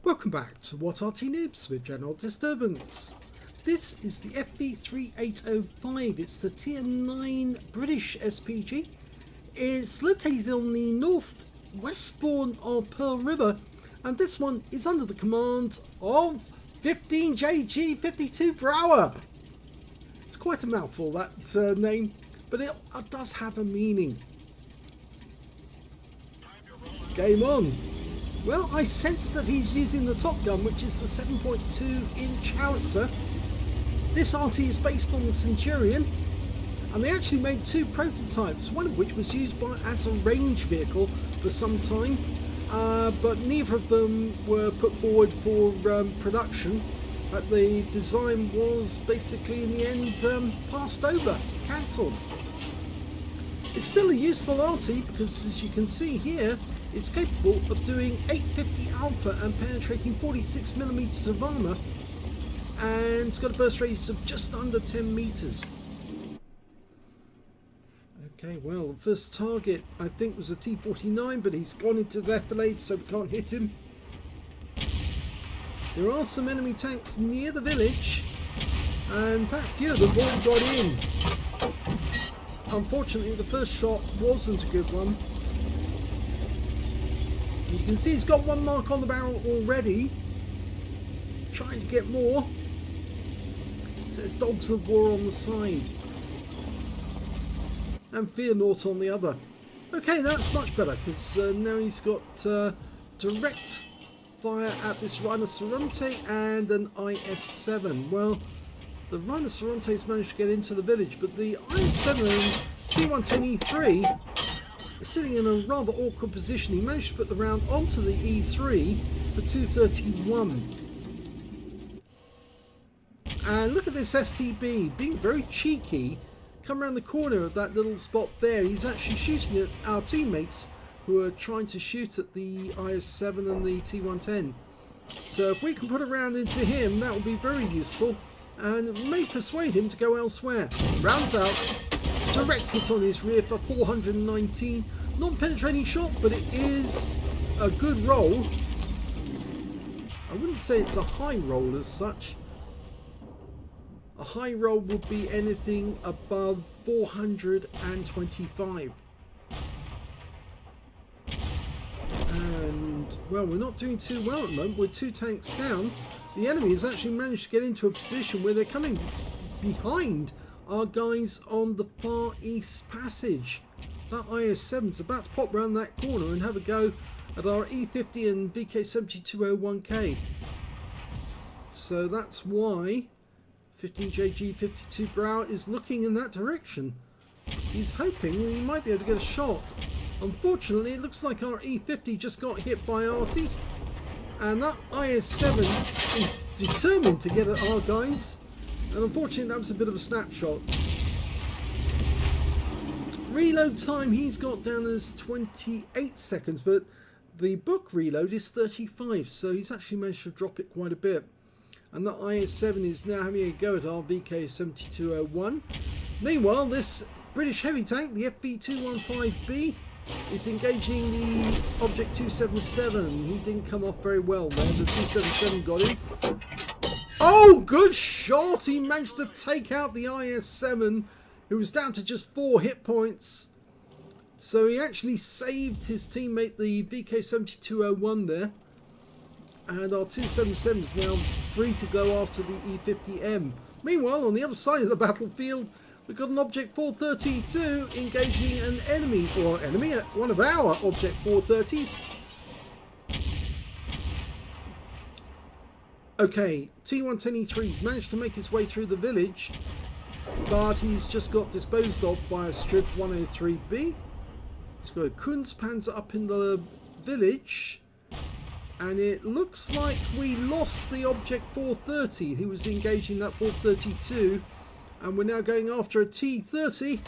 Welcome back to What Arty Noobs with General Disturbance. This is the FV3805. It's the Tier 9 British SPG. It's located on the northwestbourne of Pearl River, and this one is under the command of 15JG52Brauer. It's quite a mouthful, that name, but it does have a meaning. Game on. Well, I sense that he's using the top gun, which is the 7.2-inch howitzer. This Arty is based on the Centurion, and they actually made two prototypes, one of which was used as a range vehicle for some time, but neither of them were put forward for production. The design was basically in the end passed over, cancelled. It's still a useful Arty because, as you can see here, it's capable of doing 850 alpha and penetrating 46mm of armour, and it's got a burst radius of just under 10 meters. Okay, well, the first target I think was a T-49, but he's gone into the Aslains, so we can't hit him. There are some enemy tanks near the village, and in fact, few of them all got in. Unfortunately, the first shot wasn't a good one. You can see he's got one mark on the barrel already. Trying to get more. It says Dogs of War on the side. And Fear Naught on the other. Okay, that's much better, because now he's got direct fire at this Rhinoceronte and an IS-7. Well, the Rhinoceronte's managed to get into the village, but the IS-7 T110E3 is sitting in a rather awkward position. He managed to put the round onto the E3 for 231. And look at this STB being very cheeky. Come around the corner of that little spot there. He's actually shooting at our teammates who are trying to shoot at the IS-7 and the T110. So if we can put a round into him, that will be very useful, and it may persuade him to go elsewhere. Rounds out. Direct hit on his rear for 419. Non-penetrating shot, but it is a good roll. I wouldn't say it's a high roll as such. A high roll would be anything above 425. And, well, we're not doing too well at the moment. We're 2 tanks down. The enemy has actually managed to get into a position where they're coming behind our guys on the far east passage. That IS-7's about to pop round that corner and have a go at our E50 and VK7201K. So that's why 15JG52Brauer is looking in that direction. He's hoping he might be able to get a shot. Unfortunately, it looks like our E50 just got hit by Arty, and that IS-7 is determined to get at our guys. And unfortunately, that was a bit of a snapshot. Reload time he's got down as 28 seconds, but the book reload is 35, so he's actually managed to drop it quite a bit. And that IS-7 is now having a go at our VK7201. Meanwhile, this British heavy tank, the FV3805B, is engaging the Object 277. He didn't come off very well there. The 277 got him. Oh, good shot! He managed to take out the IS-7, who was down to just 4 hit points. So he actually saved his teammate, the VK7201 there. And our 277 is now free to go after the E50M. Meanwhile, on the other side of the battlefield, we've got an Object 432 engaging an enemy, or one of our Object 430s. Okay, T110E3's managed to make his way through the village, but he's just got disposed of by a Strip 103B. He's got a Kunstpanzer up in the village, and it looks like we lost the Object 430. He was engaging that 432, and we're now going after a T30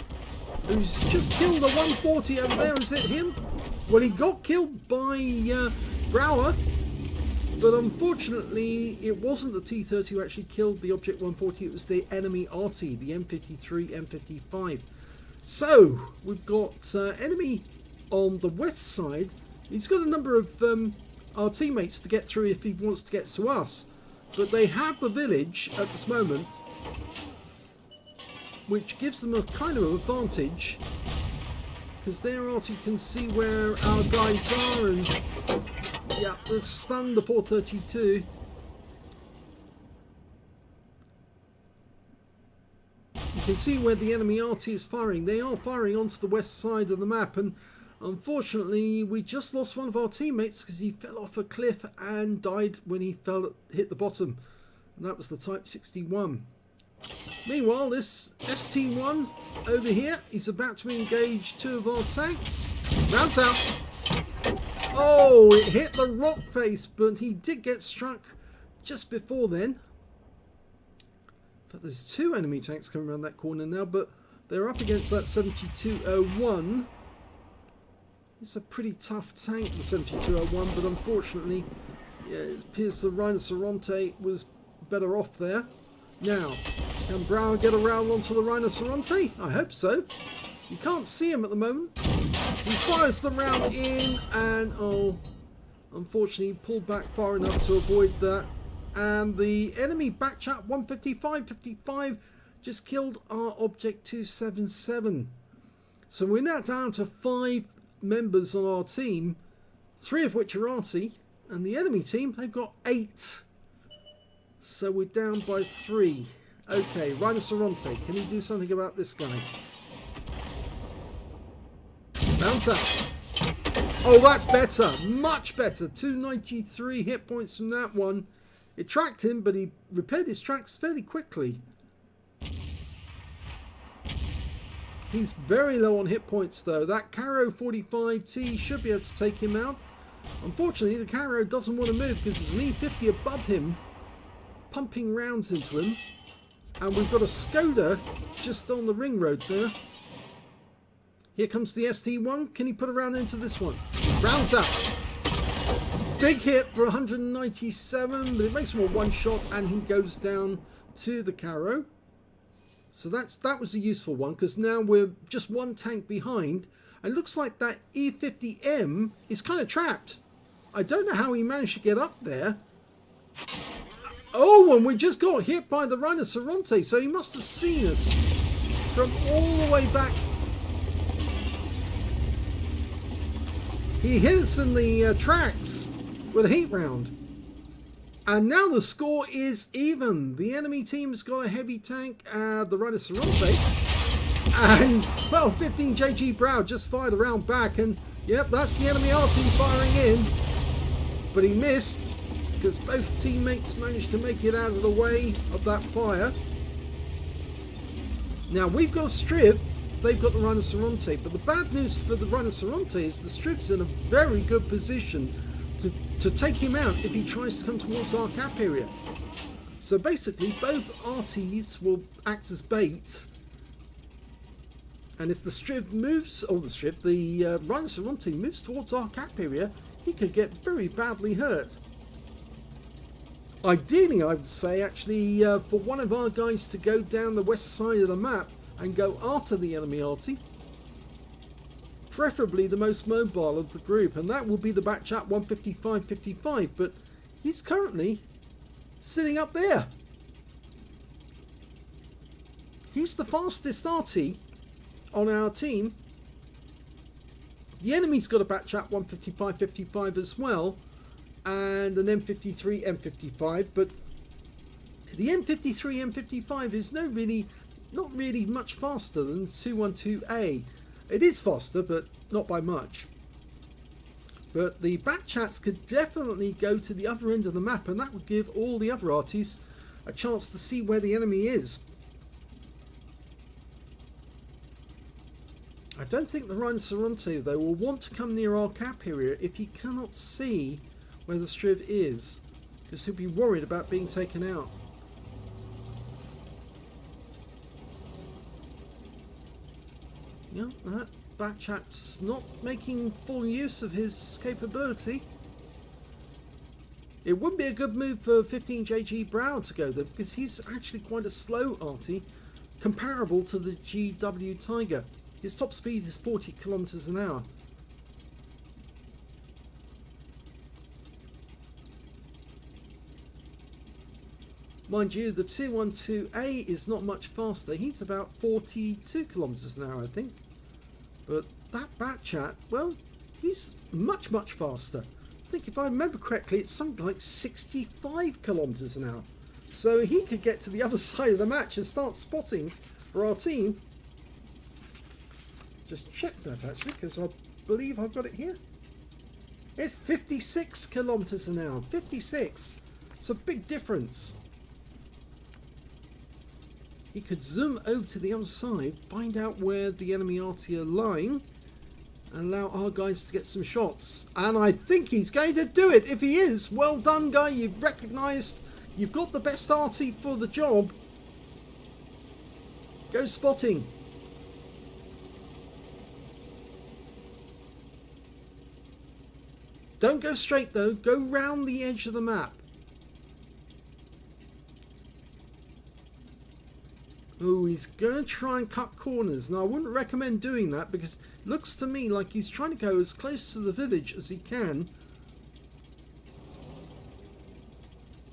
who's just killed a 140 over there. Is it him? Well, he got killed by Brauer, but unfortunately it wasn't the T30 who actually killed the Object 140, it was the enemy Arty, the M53, M55. So we've got enemy on the west side. He's got a number of our teammates to get through if he wants to get to us. But they have the village at this moment, which gives them a kind of advantage, because there Arty can see where our guys are, and yeah, they're stunned the 432. You can see where the enemy Arty is firing. They are firing onto the west side of the map, and unfortunately we just lost one of our teammates because he fell off a cliff and died when he hit the bottom, and that was the Type 61. Meanwhile, this ST1 over here, he's about to engage two of our tanks. Rounds out. Oh, it hit the rock face, but he did get struck just before then. But there's two enemy tanks coming around that corner now, but they're up against that 7201. It's a pretty tough tank, the 7201, but unfortunately, yeah, it appears the Rhinoceronte was better off there. Now, can Brauer get around onto the Rhinoceronte? I hope so. You can't see him at the moment. He fires the round in, and oh, unfortunately he pulled back far enough to avoid that. And the enemy backchat 155.55 just killed our Object 277. So we're now down to 5 members on our team, 3 of which are Arty, and the enemy team, they've got 8. So we're down by 3. Okay, Rhinoceronte, can you do something about this guy? Bounce out. Oh, that's better. Much better. 293 hit points from that one. It tracked him, but he repaired his tracks fairly quickly. He's very low on hit points though. That Caro 45T should be able to take him out. Unfortunately, the Caro doesn't want to move because there's an E50 above him, pumping rounds into him. And we've got a Skoda just on the ring road there. Here comes the ST1. Can he put a round into this one? Rounds out. Big hit for 197, but it makes him a one shot and he goes down to the Caro. So that was a useful one, because now we're just one tank behind. And it looks like that E50M is kind of trapped. I don't know how he managed to get up there. Oh, and we just got hit by the Rhinoceronte, so he must have seen us from all the way back. He hit us in the tracks with a heat round. And now the score is even. The enemy team's got a heavy tank, the Rhinoceronte. And, well, 15JG52Brauer just fired a round back, and yep, that's the enemy Arty firing in. But he missed, because both teammates managed to make it out of the way of that fire. Now we've got a strip, they've got the Rhinoceronte, but the bad news for the Rhinoceronte is the strip's in a very good position to take him out if he tries to come towards our cap area. So basically both Arties will act as bait, and if the strip moves, or the Rhinoceronte moves towards our cap area, he could get very badly hurt. Ideally, I would say, actually, for one of our guys to go down the west side of the map and go after the enemy Arty. Preferably the most mobile of the group, and that will be the backchat 155.55, but he's currently sitting up there. He's the fastest Arty on our team. The enemy's got a backchat 155.55 as well, and an M53 M55, but the M53 M55 is not really much faster than 212A. It is faster, but not by much. But the backchats could definitely go to the other end of the map, and that would give all the other Arties a chance to see where the enemy is. I don't think the Rhinoceronte though will want to come near our cap area if he cannot see where the Striv is, because he'll be worried about being taken out. Yeah, that backchat's not making full use of his capability. It would be a good move for 15JG52Brauer to go there, because he's actually quite a slow Arty, comparable to the GW Tiger. His top speed is 40 kilometers an hour. Mind you, the 212A is not much faster. He's about 42 kilometers an hour, I think. But that Batchat, well, he's much, much faster. I think if I remember correctly, it's something like 65 kilometers an hour. So he could get to the other side of the match and start spotting for our team. Just check that actually, because I believe I've got it here. It's 56 kilometers an hour. 56. It's a big difference. He could zoom over to the other side, find out where the enemy Arty are lying, and allow our guys to get some shots. And I think he's going to do it. If he is, well done, guy. You've recognised you've got the best Arty for the job. Go spotting. Don't go straight though. Go round the edge of the map. Oh, he's going to try and cut corners. Now, I wouldn't recommend doing that because it looks to me like he's trying to go as close to the village as he can.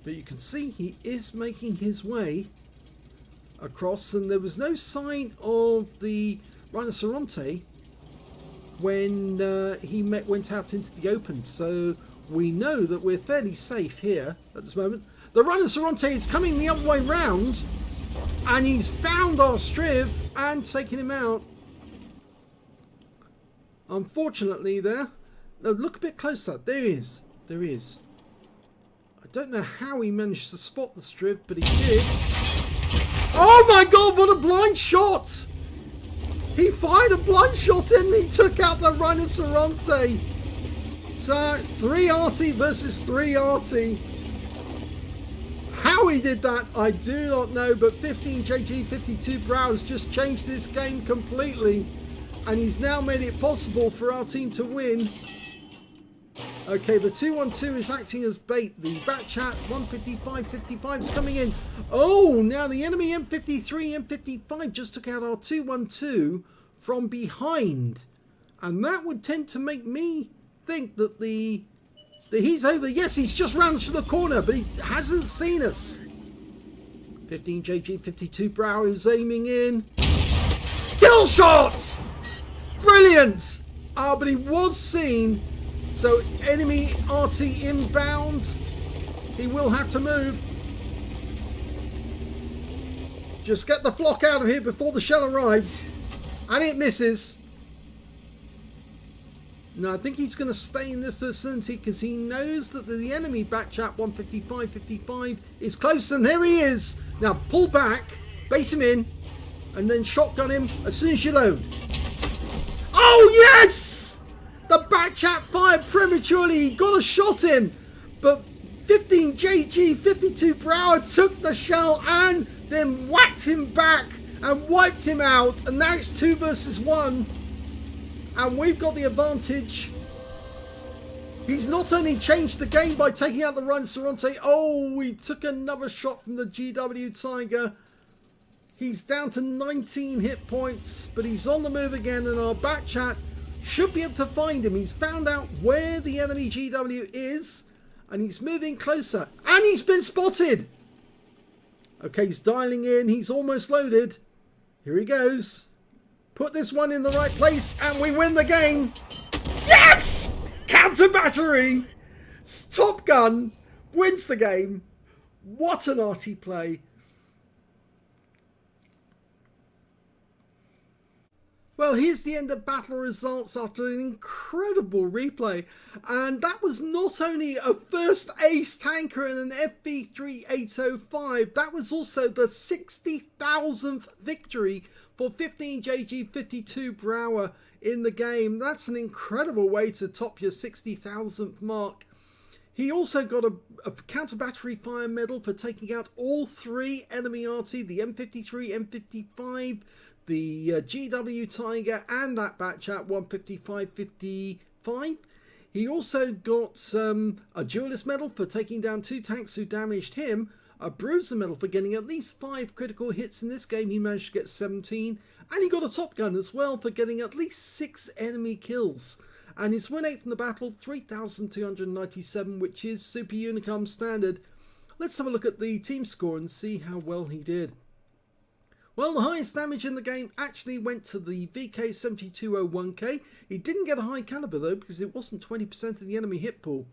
But you can see he is making his way across, and there was no sign of the rinoceronte when he went out into the open. So we know that we're fairly safe here at this moment. The rinoceronte is coming the other way round. And he's found our Striv and taken him out. Unfortunately there. No, look a bit closer. There he is. There he is. I don't know how he managed to spot the Striv, but he did. Oh my god, what a blind shot! He fired a blind shot and he took out the rinoceronte. So it's 3 Arty versus 3 Arty. How he did that, I do not know, but 15JG52Brauer has just changed this game completely, and he's now made it possible for our team to win. Okay, the 212 is acting as bait. The Batchat 155-55 is coming in. Oh, now the enemy M53, M55 just took out our 212 from behind, and that would tend to make me think that he's over. Yes, he's just round to the corner, but he hasn't seen us. 15JG52Brauer is aiming in. Kill shot! Brilliant! But he was seen. So enemy Arty inbound. He will have to move. Just get the flock out of here before the shell arrives. And it misses. No, I think he's going to stay in this vicinity because he knows that the enemy Batchat 155-55 is close, and there he is. Now pull back, bait him in, and then shotgun him as soon as you load. Oh yes! The Batchat fired prematurely. He got a shot in, but 15JG52Brauer took the shell and then whacked him back and wiped him out, and now it's 2 versus 1. And we've got the advantage. He's not only changed the game by taking out the rinoceronte. Oh, he took another shot from the GW Tiger. He's down to 19 hit points, but he's on the move again, and our Batchat should be able to find him. He's found out where the enemy GW is, and he's moving closer. And he's been spotted. Okay, he's dialing in. He's almost loaded. Here he goes. Put this one in the right place and we win the game. Yes! Counter battery. Top Gun wins the game. What an Arty play. Well, here's the end of battle results after an incredible replay. And that was not only a first ace tanker in an FV3805, that was also the 60,000th victory for 15JG52Brauer in the game. That's an incredible way to top your 60,000th mark. He also got a counter battery fire medal for taking out all 3 enemy Arty, the M53, M55, the GW Tiger, and that Batchat 155-55. He also got a duelist medal for taking down 2 tanks who damaged him, a bruiser medal for getting at least 5 critical hits in this game. He managed to get 17, and he got a Top Gun as well for getting at least 6 enemy kills. And his win rate from the battle, 3,297, which is Super Unicum standard. let's have a look at the team score and see how well he did. Well, the highest damage in the game actually went to the VK7201K. He didn't get a high caliber though, because it wasn't 20% of the enemy hit pool.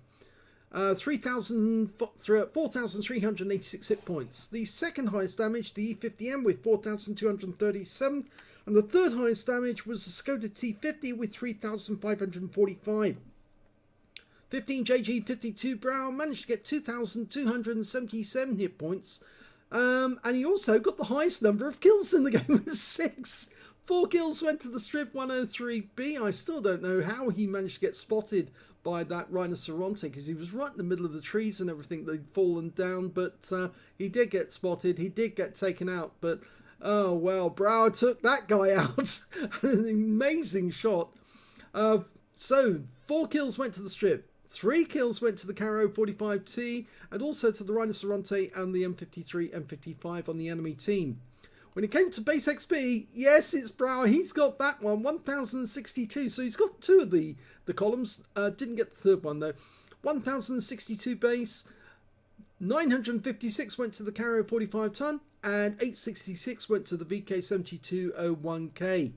4,386 hit points. The second highest damage, the E50M with 4,237. And the third highest damage was the Skoda T50 with 3,545. 15JG52Brauer managed to get 2,277 hit points. And he also got the highest number of kills in the game with 6. 4 kills went to the Strip 103B. I still don't know how he managed to get spotted by that rhinoceronte, because he was right in the middle of the trees and everything. They'd fallen down, but he did get spotted. He did get taken out, but oh well, Brauer took that guy out. An amazing shot. So 4 kills went to the Strip. 3 kills went to the Caro 45T and also to the Rhinoceronte and the M53, M55 on the enemy team. When it came to base XP, yes, it's Brauer. He's got that one, 1062. So he's got 2 of the columns. Didn't get the third one though. 1062 base, 956 went to the Caro 45 ton, and 866 went to the VK7201K.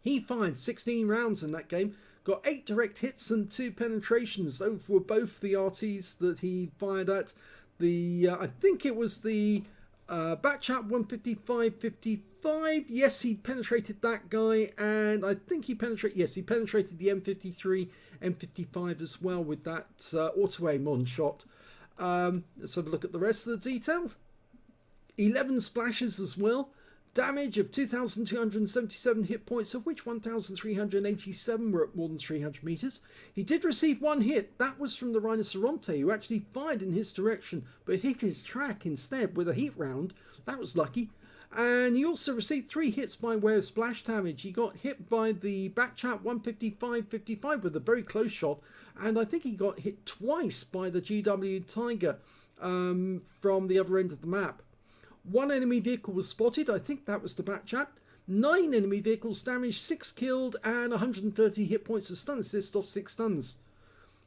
He fired 16 rounds in that game. Got 8 direct hits and 2 penetrations. Those were both the Artys that he fired at. The I think it was the Batchat 155-55. Yes, he penetrated that guy, and I think he penetrated. Yes, he penetrated the M53, M55 as well with that auto aim on shot. Let's have a look at the rest of the detail. 11 splashes as well. Damage of 2,277 hit points, of which 1,387 were at more than 300 meters. He did receive 1 hit. That was from the Rhinoceronte, who actually fired in his direction, but hit his track instead with a heat round. That was lucky. And he also received 3 hits by way of splash damage. He got hit by the Batchat 155-55 with a very close shot, and I think he got hit twice by the GW Tiger from the other end of the map. 1 enemy vehicle was spotted. I think that was the Batchat. 9 enemy vehicles damaged, 6 killed, and 130 hit points of stun assist off 6 stuns.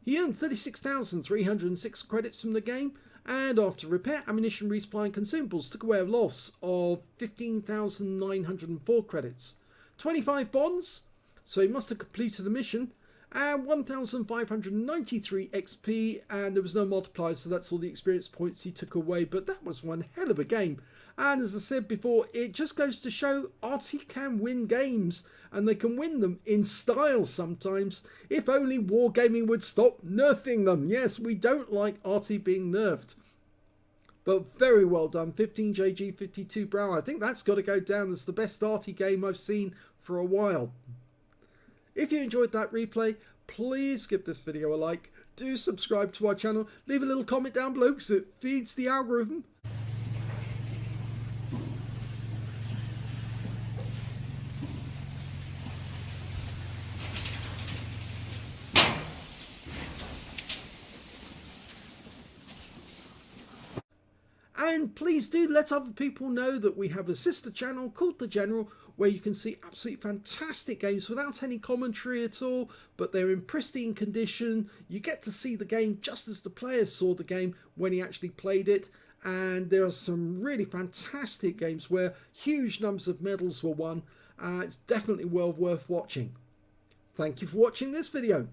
He earned 36,306 credits from the game, and after repair, ammunition, resupply, and consumables took away a loss of 15,904 credits. 25 bonds, so he must have completed a mission, and 1,593 XP, and there was no multiplier, so that's all the experience points he took away. But that was one hell of a game, and as I said before, it just goes to show Arty can win games, and they can win them in style sometimes. If only Wargaming would stop nerfing them. Yes, we don't like Arty being nerfed. But very well done, 15JG52Brauer. I think that's got to go down as the best Arty game I've seen for a while. If you enjoyed that replay, please give this video a like, do subscribe to our channel, leave a little comment down below because it feeds the algorithm. And please do let other people know that we have a sister channel called The General, where you can see absolutely fantastic games without any commentary at all, but they're in pristine condition. You get to see the game just as the player saw the game when he actually played it. And there are some really fantastic games where huge numbers of medals were won. It's definitely well worth watching. Thank you for watching this video.